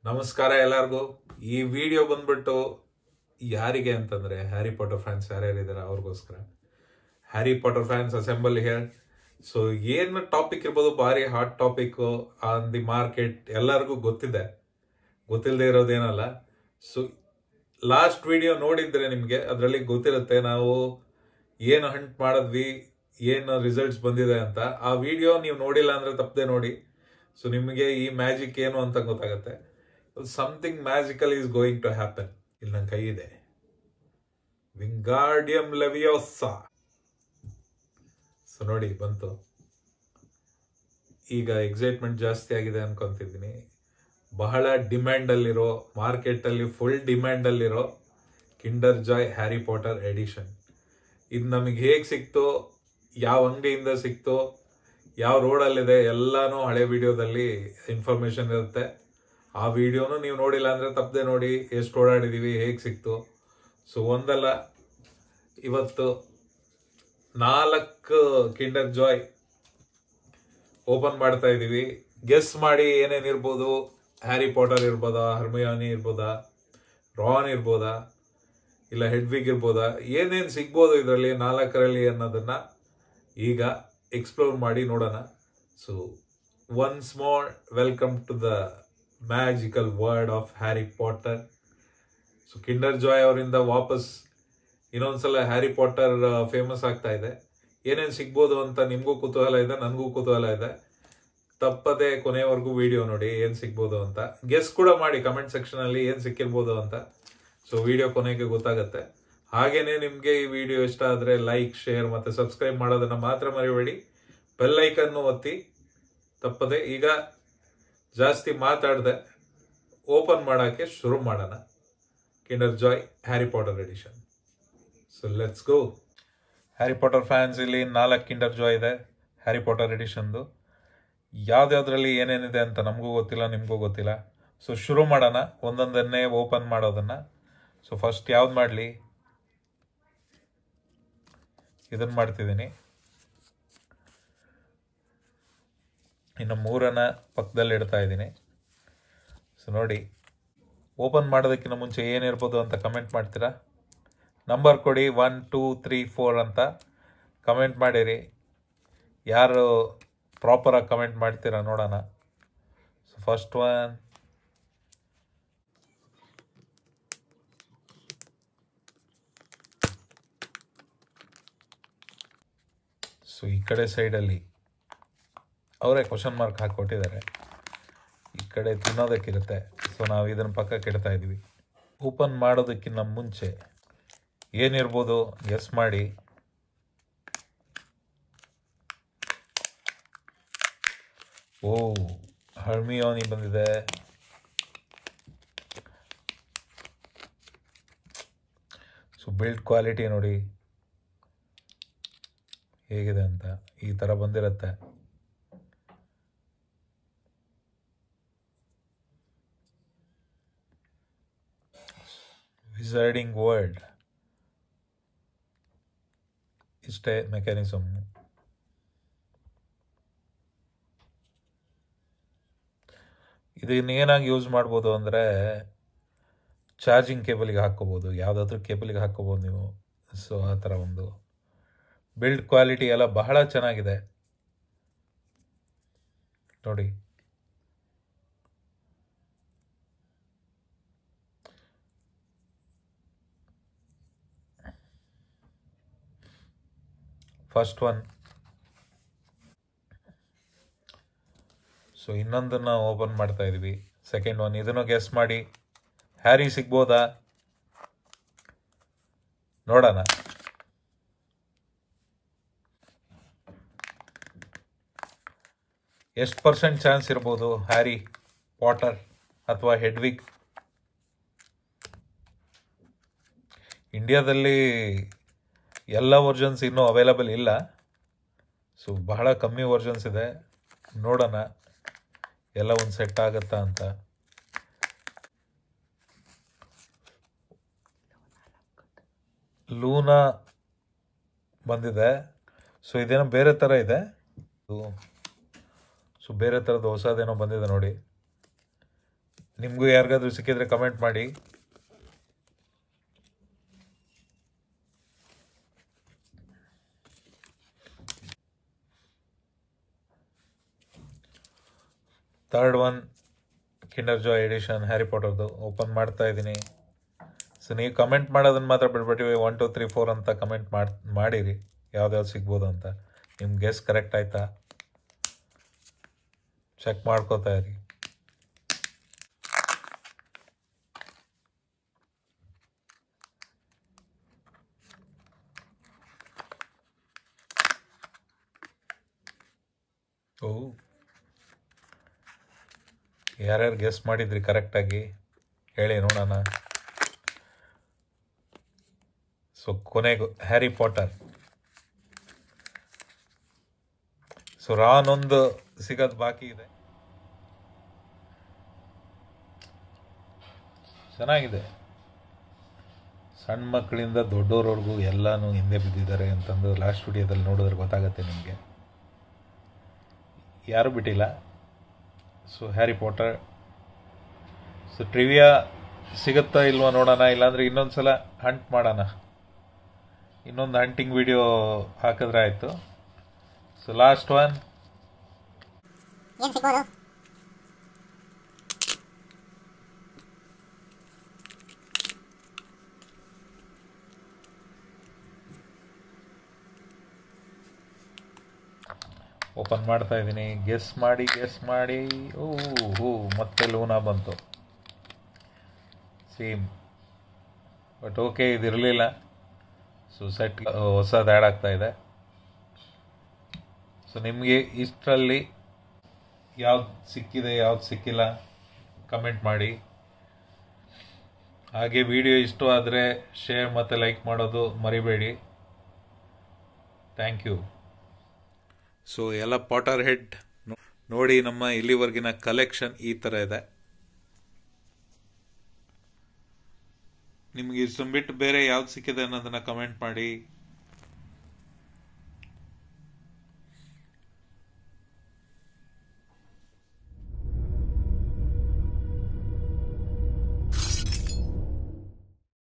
ನಮಸ್ಕಾರ ಎಲ್ಲರಿಗೂ. ಈ ವಿಡಿಯೋ ಬಂದ್ಬಿಟ್ಟು ಯಾರಿಗೆ ಅಂತಂದ್ರೆ ಹ್ಯಾರಿ ಪಾಟರ್ ಫ್ಯಾನ್ಸ್ ಯಾರ್ಯಾರಿದ್ದಾರೆ ಅವ್ರಿಗೋಸ್ಕರ. Harry Potter fans assemble here. So ಏನು ಟಾಪಿಕ್ ಇರ್ಬೋದು, ಭಾರಿ hot topic on the market, ಎಲ್ಲರಿಗೂ ಗೊತ್ತಿದೆ, ಗೊತ್ತಿಲ್ಲದೆ ಇರೋದೇನಲ್ಲ. ಸೊ ಲಾಸ್ಟ್ ವಿಡಿಯೋ ನೋಡಿದ್ರೆ ನಿಮಗೆ ಅದರಲ್ಲಿ ಗೊತ್ತಿರುತ್ತೆ ನಾವು ಏನು ಹಂಟ್ ಮಾಡಿದ್ವಿ, ಏನು ರಿಸಲ್ಟ್ಸ್ ಬಂದಿದೆ ಅಂತ. ಆ ವಿಡಿಯೋ ನೀವು ನೋಡಿಲ್ಲ ಅಂದ್ರೆ ತಪ್ಪದೆ ನೋಡಿ. ಸೊ ನಿಮಗೆ ಈ ಮ್ಯಾಜಿಕ್ ಏನು ಅಂತ ಗೊತ್ತಾಗುತ್ತೆ. Something magical is going to happen. ಇಲ್ಲಿ ನನ್ನ ಕೈ ಇದೆ, ವಿಂಗಾರ್ಡಿಯಂ ಲೆವಿಯೋಸಾ. ಸೊ ನೋಡಿ ಬಂತು. ಈಗ ಎಕ್ಸೈಟ್ಮೆಂಟ್ ಜಾಸ್ತಿ ಆಗಿದೆ ಅನ್ಕೊಂತಿದ್ದೀನಿ. ಬಹಳ ಡಿಮ್ಯಾಂಡ್ ಅಲ್ಲಿರೋ, ಮಾರ್ಕೆಟ್ ಅಲ್ಲಿ ಫುಲ್ ಡಿಮ್ಯಾಂಡ್ ಅಲ್ಲಿರೋ Kinder Joy Harry Potter edition. ಇದು ನಮಗೆ ಹೇಗೆ ಸಿಕ್ತು, ಯಾವ ಅಂಗಡಿಯಿಂದ ಸಿಕ್ತು, ಯಾವ ರೋಡಲ್ಲಿದೆ, ಎಲ್ಲಾನು ಹಳೆ ವಿಡಿಯೋದಲ್ಲಿ ಇನ್ಫಾರ್ಮೇಶನ್ ಇರುತ್ತೆ. ಆ ವಿಡಿಯೋನು ನೀವು ನೋಡಿಲ್ಲ ಅಂದ್ರೆ ತಪ್ಪದೆ ನೋಡಿ, ಎಷ್ಟು ಓಡಾಡಿದೀವಿ, ಹೇಗೆ ಸಿಕ್ತು. ಸೊ ಒಂದಲ್ಲ, ಇವತ್ತು 4 ಕಿಂಡರ್ ಜಾಯ್ ಓಪನ್ ಮಾಡ್ತಾ ಇದೀವಿ. ಗೆಸ್ ಮಾಡಿ ಏನೇನಿರ್ಬೋದು. ಹ್ಯಾರಿ ಪಾಟರ್ ಇರ್ಬೋದಾ, ಹರ್ಮಿಯೋನಿ ಇರ್ಬೋದಾ, ರಾನ್ ಇರ್ಬೋದಾ, ಇಲ್ಲ ಹೆಡ್ವಿಗ್ ಇರ್ಬೋದಾ, ಏನೇನು ಸಿಗ್ಬೋದು ಇದರಲ್ಲಿ 4ರಲ್ಲಿ ಅನ್ನೋದನ್ನ ಈಗ ಎಕ್ಸ್ಪ್ಲೋರ್ ಮಾಡಿ ನೋಡೋಣ. So once more welcome to the magical world of Harry Potter. So Kinder Joy ಅವರಿಂದ ವಾಪಸ್ ಇನ್ನೊಂದ್ಸಲ ಹ್ಯಾರಿ ಪಾಟರ್ ಫೇಮಸ್ ಆಗ್ತಾ ಇದೆ. ಏನೇನು ಸಿಗ್ಬೋದು ಅಂತ ನಿಮಗೂ ಕುತೂಹಲ ಇದೆ, ನನಗೂ ಕುತೂಹಲ ಇದೆ. ತಪ್ಪದೆ ಕೊನೆವರೆಗೂ ವಿಡಿಯೋ ನೋಡಿ, ಏನು ಸಿಗ್ಬೋದು ಅಂತ. ಗೆಸ್ ಕೂಡ ಮಾಡಿ ಕಮೆಂಟ್ ಸೆಕ್ಷನ್ ಅಲ್ಲಿ ಏನು ಸಿಕ್ಕಿರ್ಬೋದು ಅಂತ. ಸೊ ವಿಡಿಯೋ ಕೊನೆಗೆ ಗೊತ್ತಾಗುತ್ತೆ. ಹಾಗೇನೆ ನಿಮಗೆ ಈ ವಿಡಿಯೋ ಇಷ್ಟ ಆದರೆ ಲೈಕ್, ಶೇರ್ ಮತ್ತೆ ಸಬ್ಸ್ಕ್ರೈಬ್ ಮಾಡೋದನ್ನ ಮಾತ್ರ ಮರಿಬೇಡಿ. ಬೆಲ್ ಐಕನ್ನು ಒತ್ತಿ ತಪ್ಪದೆ. ಈಗ ಜಾಸ್ತಿ ಮಾತಾಡದೆ ಓಪನ್ ಮಾಡೋಕ್ಕೆ ಶುರು ಮಾಡೋಣ. Kinder Joy Harry Potter edition. So let's go. Harry Potter fans, ಇಲ್ಲಿ 4 ಕಿಂಡರ್ ಜಾಯ್ ಇದೆ ಹ್ಯಾರಿ ಪಾಟರ್ ಎಡಿಷನ್ದು. ಯಾವ್ದ್ಯಾವ್ದ್ರಲ್ಲಿ ಏನೇನಿದೆ ಅಂತ ನಮಗೂ ಗೊತ್ತಿಲ್ಲ, ನಿಮಗೂ ಗೊತ್ತಿಲ್ಲ. ಸೊ ಶುರು ಮಾಡೋಣ ಒಂದೊಂದನ್ನೇ ಓಪನ್ ಮಾಡೋದನ್ನ. ಸೊ ಫಸ್ಟ್ ಯಾವ್ದು ಮಾಡಲಿ, ಇದನ್ನ ಮಾಡ್ತಿದ್ದೀನಿ. ಇನ್ನು 3 ಪಕ್ಕದಲ್ಲಿ ಇಡ್ತಾ ಇದ್ದೀನಿ. ಸೊ ನೋಡಿ, ಓಪನ್ ಮಾಡೋದಕ್ಕಿಂತ ಮುಂಚೆ ಏನಿರ್ಬೋದು ಅಂತ ಕಮೆಂಟ್ ಮಾಡ್ತೀರಾ. ನಂಬರ್ ಕೊಡಿ, 1 2 3 4 ಅಂತ ಕಮೆಂಟ್ ಮಾಡಿರಿ. ಯಾರು ಪ್ರಾಪರಾಗಿ ಕಮೆಂಟ್ ಮಾಡ್ತೀರಾ ನೋಡೋಣ. ಸೊ ಫಸ್ಟ್ ಒನ್, ಸೊ ಈ ಕಡೆ ಸೈಡಲ್ಲಿ ಅವರೇ ಕ್ವಶನ್ ಮಾರ್ಕ್ ಹಾಕಿಕೊಟ್ಟಿದ್ದಾರೆ. ಈ ಕಡೆ ತಿನ್ನೋದಕ್ಕಿರುತ್ತೆ. ಸೊ ನಾವು ಇದನ್ನು ಪಕ್ಕಕ್ಕೆ ಇಡ್ತಾ ಇದ್ವಿ. ಓಪನ್ ಮಾಡೋದಕ್ಕಿಂತ ಮುಂಚೆ ಏನಿರ್ಬೋದು ಗೆಸ್ ಮಾಡಿ. ಓ, ಹರ್ಮಿಯೋನಿ ಬಂದಿದೆ. ಸೊ ಬಿಲ್ಡ್ ಕ್ವಾಲಿಟಿ ನೋಡಿ ಹೇಗಿದೆ ಅಂತ. ಈ ಥರ ಬಂದಿರುತ್ತೆ. ವಿಸರ್ಡಿಂಗ್ ವರ್ಲ್ಡ್ ಇಷ್ಟೇ ಮೆಕ್ಯಾನಿಸಮ್. ಇದನ್ನ ಏನಾಗಿ ಯೂಸ್ ಮಾಡ್ಬೋದು ಅಂದರೆ, ಚಾರ್ಜಿಂಗ್ ಕೇಬಲಿಗೆ ಹಾಕ್ಕೋಬೋದು, ಯಾವುದಾದ್ರೂ ಕೇಬಲಿಗೆ ಹಾಕ್ಕೋಬೋದು ನೀವು. ಸೊ ಆ ಥರ ಒಂದು ಬಿಲ್ಡ್ ಕ್ವಾಲಿಟಿ ಎಲ್ಲ ಬಹಳ ಚೆನ್ನಾಗಿದೆ ನೋಡಿ. First one. ಸೊ ಇನ್ನೊಂದನ್ನು ಓಪನ್ ಮಾಡ್ತಾ ಇದ್ವಿ. Second one. ಇದನ್ನು ಗೆಸ್ ಮಾಡಿ. ಹ್ಯಾರಿ ಸಿಗ್ಬೋದಾ ನೋಡೋಣ. ಎಷ್ಟು % ಚಾನ್ಸ್ ಇರ್ಬೋದು ಹ್ಯಾರಿ ಪಾಟರ್ ಅಥವಾ ಹೆಡ್ವಿಗ್. ಇಂಡಿಯಾದಲ್ಲಿ ಎಲ್ಲ ವರ್ಷನ್ಸ್ ಇನ್ನೂ ಅವೈಲಬಲ್ ಇಲ್ಲ. ಸೊ ಬಹಳ ಕಮ್ಮಿ ವರ್ಷನ್ಸ್ ಇದೆ. ನೋಡೋಣ ಎಲ್ಲ ಒಂದು ಸೆಟ್ ಆಗುತ್ತಾ ಅಂತ. ಲೂನಾ ಬಂದಿದೆ. ಸೊ ಇದೇನೋ ಬೇರೆ ಥರ ಇದೆ. ಸೊ ಬೇರೆ ಥರದ ಹೊಸದೇನೋ ಬಂದಿದೆ ನೋಡಿ. ನಿಮಗೂ ಯಾರಿಗಾದ್ರೂ ಸಿಕ್ಕಿದ್ರೆ ಕಮೆಂಟ್ ಮಾಡಿ. Third one Kinder Joy edition Harry ಪಾಟರ್ದು ಓಪನ್ ಮಾಡ್ತಾ ಇದ್ದೀನಿ. ಸೊ ನೀವು ಕಮೆಂಟ್ ಮಾಡೋದನ್ನು ಮಾತ್ರ ಬಿಡ್ಬಿಟ್ಟಿವಿ. 1 2 3 4 ಅಂತ ಕಮೆಂಟ್ ಮಾಡಿರಿ ಯಾವ್ದ್ಯಾವ್ದು ಸಿಗ್ಬೋದು ಅಂತ. ನಿಮ್ಮ ಗೆಸ್ ಕರೆಕ್ಟ್ ಆಯ್ತಾ ಚೆಕ್ ಮಾಡ್ಕೋತಾ ಇರಿ. ಓ, ಯಾರ್ಯಾರು ಗೆಸ್ ಮಾಡಿದ್ರಿ ಕರೆಕ್ಟಾಗಿ ಹೇಳಿ ನೋಡೋಣ. ಸೊ ಕೊನೆಗೂ ಹ್ಯಾರಿ ಪಾಟರ್. ಸೊ ರಾನ್ ಒಂದು ಸಿಗೋದು ಬಾಕಿ ಇದೆ. ಚೆನ್ನಾಗಿದೆ. ಸಣ್ಣ ಮಕ್ಕಳಿಂದ ದೊಡ್ಡೋರವರೆಗೂ ಎಲ್ಲನೂ ಹಿಂದೆ ಬಿದ್ದಿದ್ದಾರೆ ಅಂತಂದು ಲಾಸ್ಟ್ ವಿಡಿಯೋದಲ್ಲಿ ನೋಡಿದ್ರೆ ಗೊತ್ತಾಗತ್ತೆ ನಿಮಗೆ. ಯಾರೂ ಬಿಟ್ಟಿಲ್ಲ. So Harry Potter. So trivia ಸಿಗುತ್ತಾ ಇಲ್ವಾ ನೋಡೋಣ, ಇಲ್ಲಾಂದರೆ ಇನ್ನೊಂದು ಸಲ ಹಂಟ್ ಮಾಡೋಣ. ಇನ್ನೊಂದು ಹಂಟಿಂಗ್ ವಿಡಿಯೋ ಹಾಕಿದ್ರೆ ಆಯಿತು. ಸೊ ಲಾಸ್ಟ್ ಒನ್ ಓಪನ್ ಮಾಡ್ತಾ ಇದ್ದೀನಿ. ಗೆಸ್ ಮಾಡಿ. ಓ ಮತ್ತೆ ಲೂನಾ ಬಂತು. ಸೇಮ್, ಬಟ್ ಓಕೆ, ಇದಿರಲಿಲ್ಲ. ಸೊ ಸೆಟ್ ಹೊಸದು ಆ್ಯಡ್ ಆಗ್ತಾ ಇದೆ. ಸೊ ನಿಮಗೆ ಇಷ್ಟರಲ್ಲಿ ಯಾವ್ದು ಸಿಕ್ಕಿದೆ ಯಾವ್ದು ಸಿಕ್ಕಿಲ್ಲ ಕಮೆಂಟ್ ಮಾಡಿ. ಹಾಗೆ ವಿಡಿಯೋ ಇಷ್ಟ ಆದರೆ ಶೇರ್ ಮತ್ತು ಲೈಕ್ ಮಾಡೋದು ಮರಿಬೇಡಿ. Thank you. ಸೊ ಎಲ್ಲ ಪಾಟರ್ ಹೆಡ್ ನೋಡಿ. ನಮ್ಮ ಇಲ್ಲಿವರೆಗಿನ ಕಲೆಕ್ಷನ್ ಈ ಥರ ಇದೆ. ನಿಮಗೆ ಇಷ್ಟನ್ನು ಬಿಟ್ಟು ಬೇರೆ ಯಾವ್ದು ಸಿಕ್ಕಿದೆ ಅನ್ನೋದನ್ನು ಕಮೆಂಟ್ ಮಾಡಿ.